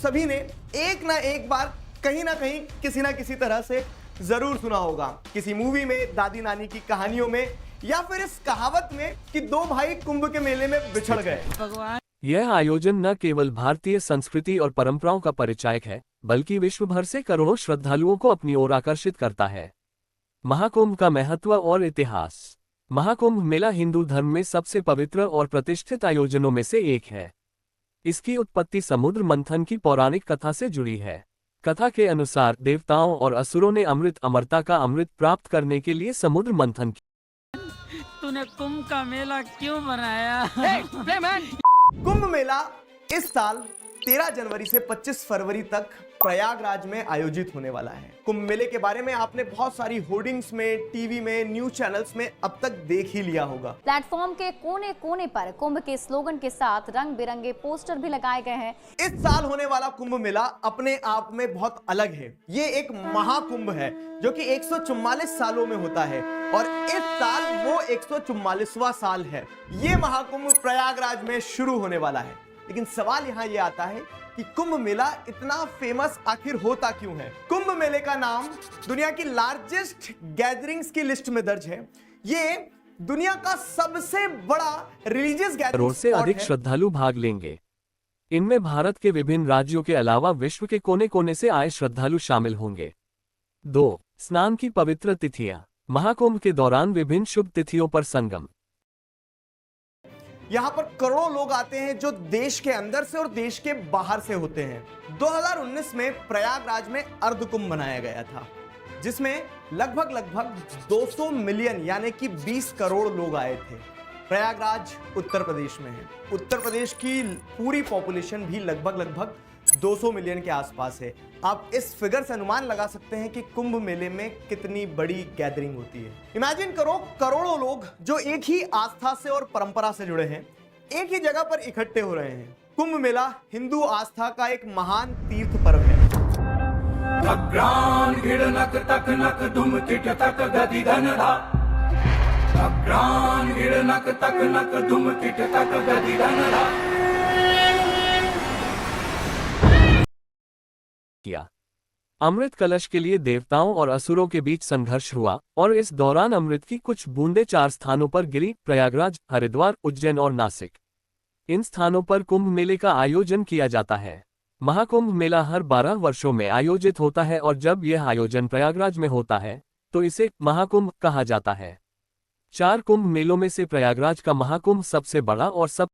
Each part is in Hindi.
सभी ने एक ना एक बार कहीं ना कहीं किसी ना किसी तरह से जरूर सुना होगा। किसी मूवी में, दादी नानी की कहानियों में, या फिर इस कहावत में कि दो भाई कुंभ के मेले में बिछड़ गए। भगवान, यह आयोजन न केवल भारतीय संस्कृति और परंपराओं का परिचायक है, बल्कि विश्व भर से करोड़ों श्रद्धालुओं को अपनी ओर आकर्षित करता है। महाकुंभ का महत्व और इतिहास। महाकुंभ मेला हिंदू धर्म में सबसे पवित्र और प्रतिष्ठित आयोजनों में से एक है। इसकी उत्पत्ति समुद्र मंथन की पौराणिक कथा से जुड़ी है। कथा के अनुसार देवताओं और असुरों ने अमरता का अमृत प्राप्त करने के लिए समुद्र मंथन किया। तूने कुंभ का मेला क्यों बनाया? कुंभ मेला इस साल 13 जनवरी से 25 फरवरी तक प्रयागराज में आयोजित होने वाला है। कुंभ मेले के बारे में आपने बहुत सारी होर्डिंग्स में, टीवी में, न्यूज चैनल्स में अब तक देख ही लिया होगा। प्लेटफॉर्म के कोने कोने पर कुंभ के स्लोगन के साथ रंग बिरंगे पोस्टर भी लगाए गए हैं। इस साल होने वाला कुंभ मेला अपने आप में बहुत अलग है। ये एक महाकुंभ है जो कि 144 सालों में होता है और इस साल वो 144वां साल है। ये महाकुंभ प्रयागराज में शुरू होने वाला है। लेकिन सवाल यहाँ ये आता है कि कुंभ मेला इतना फेमस आखिर होता क्यों है? कुंभ मेले का नाम दुनिया की लार्जेस्ट गैदरिंग्स की लिस्ट में दर्ज है। ये दुनिया का सबसे बड़ा रिलीजियस गैदरिंग करोड़ से अधिक श्रद्धालु भाग लेंगे। इनमें भारत के विभिन्न राज्यों के अलावा विश्व के कोने कोने से आए श्रद्धालु शामिल होंगे। 2. स्नान की पवित्र तिथियां। महाकुंभ के दौरान विभिन्न शुभ तिथियों पर संगम। यहाँ पर करोड़ों लोग आते हैं जो देश के अंदर से और देश के बाहर से होते हैं। 2019 में प्रयागराज में अर्ध कुंभ मनाया गया था, जिसमें लगभग 200 मिलियन यानी कि 20 करोड़ लोग आए थे। प्रयागराज उत्तर प्रदेश में है। उत्तर प्रदेश की पूरी पॉपुलेशन भी लगभग 200 मिलियन के आसपास है। आप इस फिगर से अनुमान लगा सकते हैं कि कुंभ मेले में कितनी बड़ी गैदरिंग होती है। इमेजिन करो, करोड़ों लोग जो एक ही आस्था से और परंपरा से जुड़े हैं, एक ही जगह पर इकट्ठे हो रहे हैं। कुंभ मेला हिंदू आस्था का एक महान तीर्थ पर्व है। किया। अमृत कलश के लिए देवताओं और असुरों के बीच संघर्ष हुआ और इस दौरान अमृत की कुछ बूंदें 4 स्थानों पर गिरी: प्रयागराज, हरिद्वार, उज्जैन और नासिक। इन स्थानों पर कुंभ मेले का आयोजन किया जाता है। महाकुंभ मेला हर 12 वर्षों में आयोजित होता है और जब यह आयोजन प्रयागराज में होता है तो इसे महाकुंभ कहा जाता है। 4 कुंभ मेलों में से प्रयागराज का महाकुंभ सबसे बड़ा और सब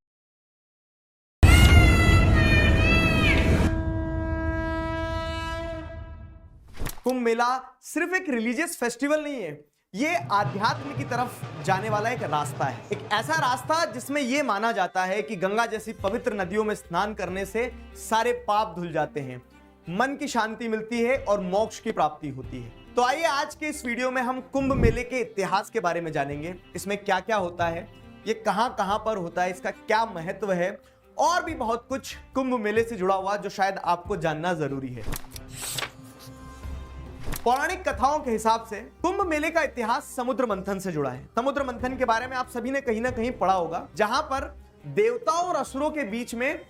कुंभ मेला सिर्फ एक रिलीजियस फेस्टिवल नहीं है, ये आध्यात्म की तरफ जाने वाला एक रास्ता है। एक ऐसा रास्ता जिसमें यह माना जाता है कि गंगा जैसी पवित्र नदियों में स्नान करने से सारे पाप धुल जाते हैं, मन की शांति मिलती है और मोक्ष की प्राप्ति होती है। तो आइए आज के इस वीडियो में हम कुंभ मेले के इतिहास के बारे में जानेंगे। इसमें क्या क्या होता है, ये कहां पर होता है, इसका क्या महत्व है और भी बहुत कुछ कुंभ मेले से जुड़ा हुआ जो शायद आपको जानना जरूरी है। पौराणिक कथाओं के हिसाब से कुंभ मेले का इतिहास समुद्र मंथन से जुड़ा है। समुद्र मंथन के बारे में आप सभी ने कहीं ना कहीं पढ़ा होगा, जहां पर देवताओं और असुरों के बीच में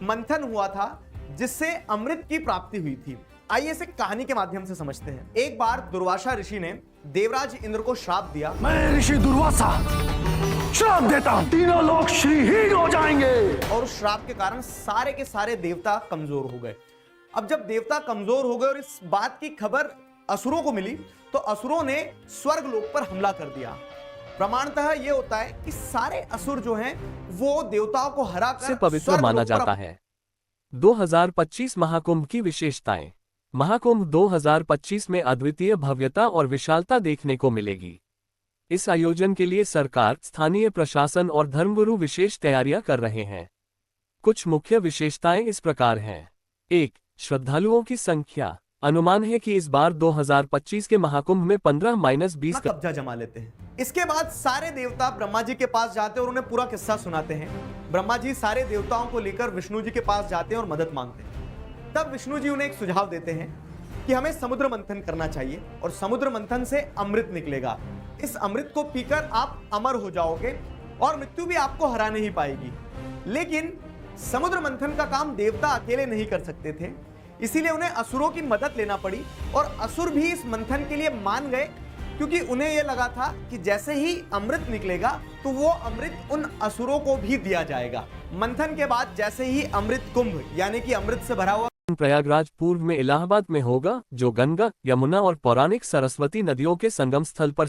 मंथन हुआ था जिससे अमृत की प्राप्ति हुई थी। आइए इसे कहानी के माध्यम से समझते हैं। एक बार दुर्वासा ऋषि ने देवराज इंद्र को श्राप दिया। मैं ऋषि दुर्वासा श्राप देता हूं, तीनों लोग श्रीहीन हो जाएंगे। और उस श्राप के कारण सारे के सारे देवता कमजोर हो गए। अब जब देवता कमजोर हो गए और इस बात की खबर असुरों को मिली तो असुरों ने स्वर्ग लोक पर हमला कर दिया। प्रमाणतः यह होता है कि सारे असुर जो हैं वो देवताओं को हराकर से पवित्र माना जाता है। 2025 महाकुंभ की विशेषताएं। महाकुंभ 2025 में अद्वितीय भव्यता और विशालता देखने को मिलेगी। इस आयोजन के लिए सरकार, स्थानीय प्रशासन और धर्मगुरु विशेष तैयारियां कर रहे हैं। कुछ मुख्य विशेषताएं इस प्रकार हैं। 1. श्रद्धालुओं की संख्या। अनुमान है कि इस बार 2025 के महाकुंभ में 15-20 कब्जा जमा लेते हैं। इसके बाद सारे देवता ब्रह्मा जी के पास जाते हैं और उन्हें पूरा किस्सा सुनाते हैं। ब्रह्मा जी सारे देवताओं को लेकर विष्णु जी के पास जाते हैं और मदद मांगते हैं। तब विष्णु जी उन्हें एक सुझाव देते हैं कि हमें समुद्र मंथन करना चाहिए और समुद्र मंथन से अमृत निकलेगा। इस अमृत को पीकर आप अमर हो जाओगे और मृत्यु भी आपको हरा नहीं पाएगी। लेकिन समुद्र मंथन का काम देवता अकेले नहीं कर सकते थे, इसीलिए उन्हें असुरों की मदद लेना पड़ी और असुर भी इस मंथन के लिए मान गए, क्योंकि उन्हें यह लगा था कि जैसे ही अमृत निकलेगा तो वो अमृत उन असुरों को भी दिया जाएगा। मंथन के बाद जैसे ही अमृत कुंभ यानी कि अमृत से भरा हुआ प्रयागराज पूर्व में इलाहाबाद में होगा, जो गंगा, यमुना और पौराणिक सरस्वती नदियों के संगम स्थल पर